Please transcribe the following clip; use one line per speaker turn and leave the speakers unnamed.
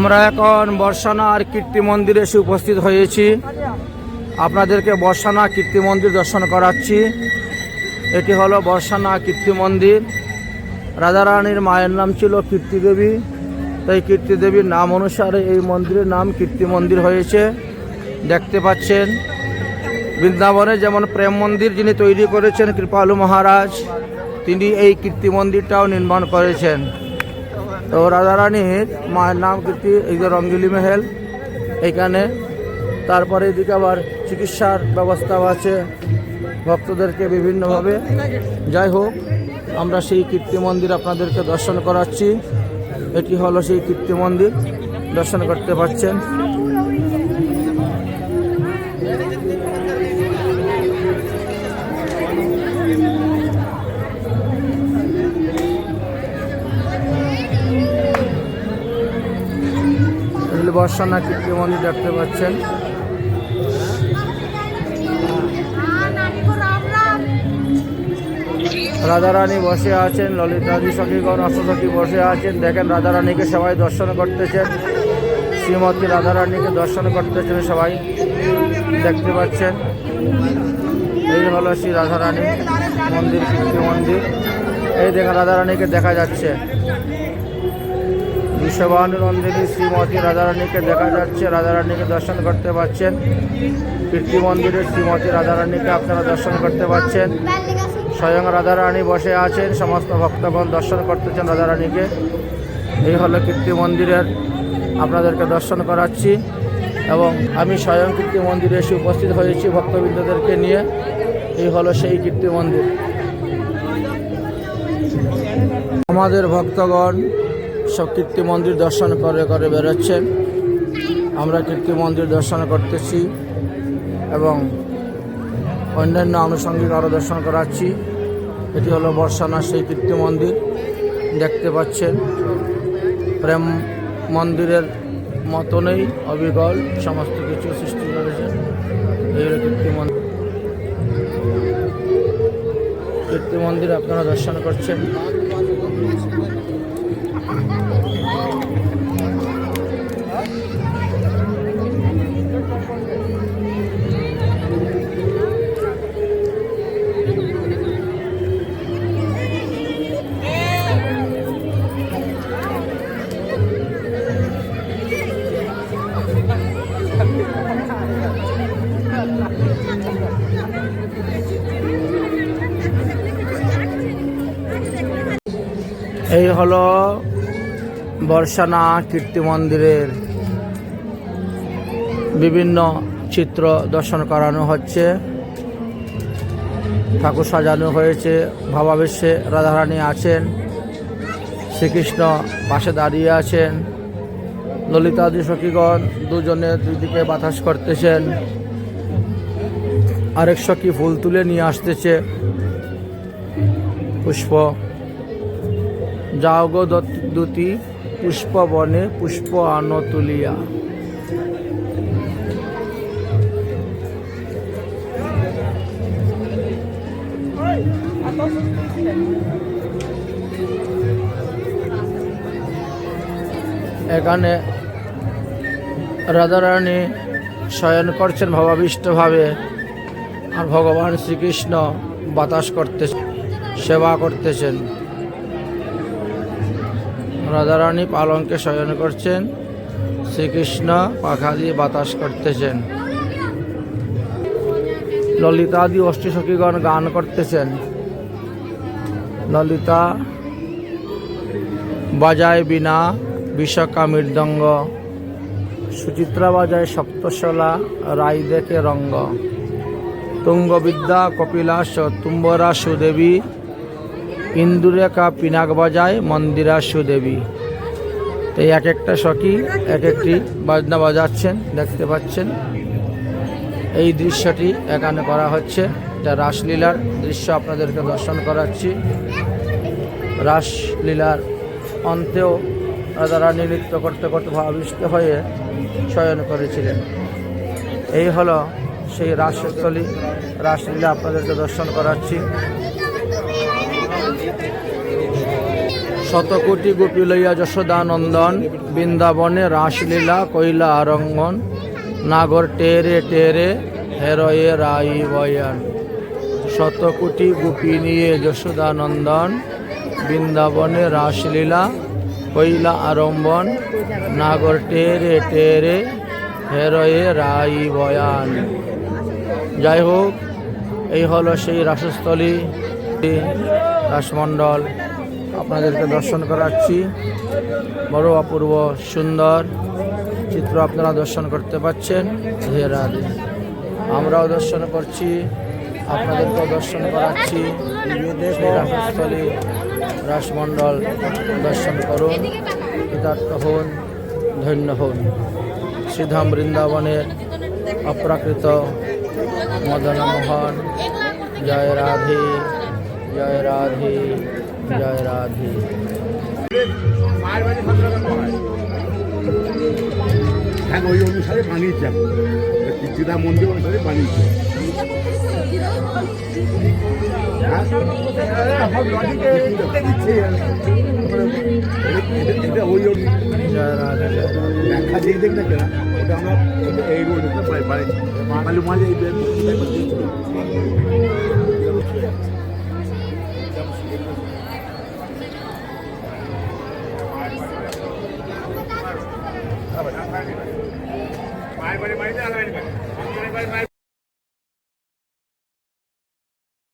আমরা এখন বর্ষানার কীর্তি মন্দিরে এসে উপস্থিত হয়েছি। আপনাদেরকে বর্ষানা কীর্তি মন্দির দর্শন করাচ্ছি। এটি হলো বর্ষানা কীর্তি মন্দির। রাধারানীর মায়ের নাম ছিল কীর্তি দেবী, তাই কীর্তি দেবীর নাম অনুসারে এই মন্দিরের নাম কীর্তি মন্দির হয়েছে। দেখতে পাচ্ছেন বৃন্দাবনে যেমন প্রেম মন্দির যিনি তৈরি করেছেন কৃপালু মহারাজ, তিনি এই কীর্তি মন্দিরটাও নির্মাণ করেছেন। তো রাধারানীর মায়ের নাম কীর্তি, এই যে রঙ্গিলি মেহেল এইখানে। তারপরে এদিকে আবার চিকিৎসার ব্যবস্থাও আছে ভক্তদেরকে বিভিন্নভাবে। যাই হোক, আমরা সেই কীর্তি মন্দির আপনাদেরকে দর্শন করাচ্ছি। এটি হলো সেই কীর্তি মন্দির, দর্শন করতে পাচ্ছেন। বর্ষানা কীর্তি মন্দির দেখতে পাচ্ছেন। রাধারানী বসে আছেন, ললিতাদি সখীগণ অষ্টসখী বসে আছেন। দেখেন রাধারানীকে সবাই দর্শন করতেছেন, শ্রীমতী রাধারানীকে দর্শন করতেছেন সবাই, দেখতে পাচ্ছেন। এই হলো শ্রী রাধারানী মন্দির, কীর্তি মন্দির। এই দেখেন রাধারানীকে দেখা যাচ্ছে, বিশ্ববানুনন্দিনী শ্রীমতী রাধারানীকে দেখা যাচ্ছে। রাধারানীকে দর্শন করতে পাচ্ছেন। কীর্তি মন্দিরে শ্রীমতী রাধারানীকে আপনারা দর্শন করতে পাচ্ছেন। স্বয়ং রাধারানী বসে আছেন, সমস্ত ভক্তগণ দর্শন করতেছেন রাধারানীকে। এই হলো কীর্তি মন্দিরের আপনাদেরকে দর্শন করাচ্ছি, এবং আমি স্বয়ং কীর্তি মন্দিরে এসে উপস্থিত হয়েছি ভক্তবৃন্দদেরকে নিয়ে। এই হলো সেই কীর্তি মন্দির। আমাদের ভক্তগণ সব কীর্তি মন্দির দর্শন করে করে বেরোচ্ছেন। আমরা কীর্তি মন্দির দর্শন করতেছি এবং অন্যান্য আনুষঙ্গিক আরও দর্শন করাচ্ছি। এটি হলো বর্ষানা সেই কীর্তি মন্দির, দেখতে পাচ্ছেন। প্রেম মন্দিরের মতনই অবিকল সমস্ত কিছু সৃষ্টি করেছেন। এই হলো কীর্তি মন্দির। কীর্তি মন্দির আপনারা দর্শন করছেন। এই হলো বর্ষানা কীর্তি মন্দিরের বিভিন্ন চিত্র দর্শন করানো হচ্ছে। ঠাকুর সাজানো হয়েছে, ভাবাবেশে রাধারানী আছেন, শ্রীকৃষ্ণ পাশে দাঁড়িয়ে আছেন, ললিতাদি সখীগণ দুজনে দুই দিকে বাতাস করতেছেন, আরেক সখী ফুল তুলে নিয়ে আসতেছে পুষ্প। যাও গো দুতি পুষ্প বনে পুষ্প আনো তুলিয়া। এখানে রাধারানী শয়ন করছেন ভাবাবিষ্টভাবে, আর ভগবান শ্রীকৃষ্ণ বাতাস করতেছেন, সেবা করতেছেন। রাধারানী পালঙ্কে শয়ন করছেন, শ্রীকৃষ্ণ পাখা দিয়ে বাতাস করতেছেন। ললিতাদি অষ্টসখীগণ গান করতেছেন। ললিতা বাজায় বীণা বিশাখা মৃদঙ্গ, সুচিত্রা বাজায় সপ্তশলা রাই দেখে রঙ্গ। তুঙ্গবিদ্যা কপিলাস তুম্বরা সুদেবী, ইন্দুরেখা পিনাক বাজায় মন্দিরা সুদেবী। এই এক একটা সখী এক একটি বাজনা বাজাচ্ছেন, দেখতে পাচ্ছেন। এই দৃশ্যটি এখানে করা হচ্ছে, যা রাসলীলার দৃশ্য আপনাদেরকে দর্শন করাচ্ছি। রাসলীলার অন্তেও রাধারানী নৃত্য করতে করতে ভাবাবিষ্ট হয়ে শয়ন করেছিলেন। এই হলো সেই রাসস্থলী, রাসলীলা আপনাদেরকে দর্শন করাচ্ছি। শতকোটি গোপী লইয়া যশোদানন্দন, বৃন্দাবনে রাসলীলা কইলা আরঙ্গন, নাগর টেরে টেরে হেরয়ে রাই বয়ান। শতকোটি গোপী নিয়ে যশোদানন্দন, বৃন্দাবনে রাসলীলা কইলা আরম্বন, নাগর টেরে টেরে হেরয়ে রাই বয়ান। যাই হোক, এই হলো সেই রাসস্থলী, রাসমণ্ডল আপনাদেরকে দর্শন করাচ্ছি। বড় অপূর্ব সুন্দর চিত্র আপনারা দর্শন করতে পাচ্ছেন। রাধে রাধে। আমরাও দর্শন করছি, আপনাদেরকেও দর্শন করাচ্ছি। সেই রাসস্থলী, রাসমণ্ডল দর্শন করুন, কৃতার্থ হন, ধন্য হন। শ্রীধাম বৃন্দাবনের অপ্রাকৃত মদনমোহন। জয় রাধে, জয় রাধে, জয় রাধে।
হ্যাঁ, ওই অনুসারে বানিয়েছে, কীর্তিদা মন্দির অনুসারে বানিয়েছে। ওই
জয় রাধে, জয় রাধে।
ব্যাখ্যা দিয়ে দেখ না কেন, ওটা আমরা এই রোড বানিয়েছি। মালু মাঝে এই দিয়েছিল। মায়ের বাড়ি বাড়িতে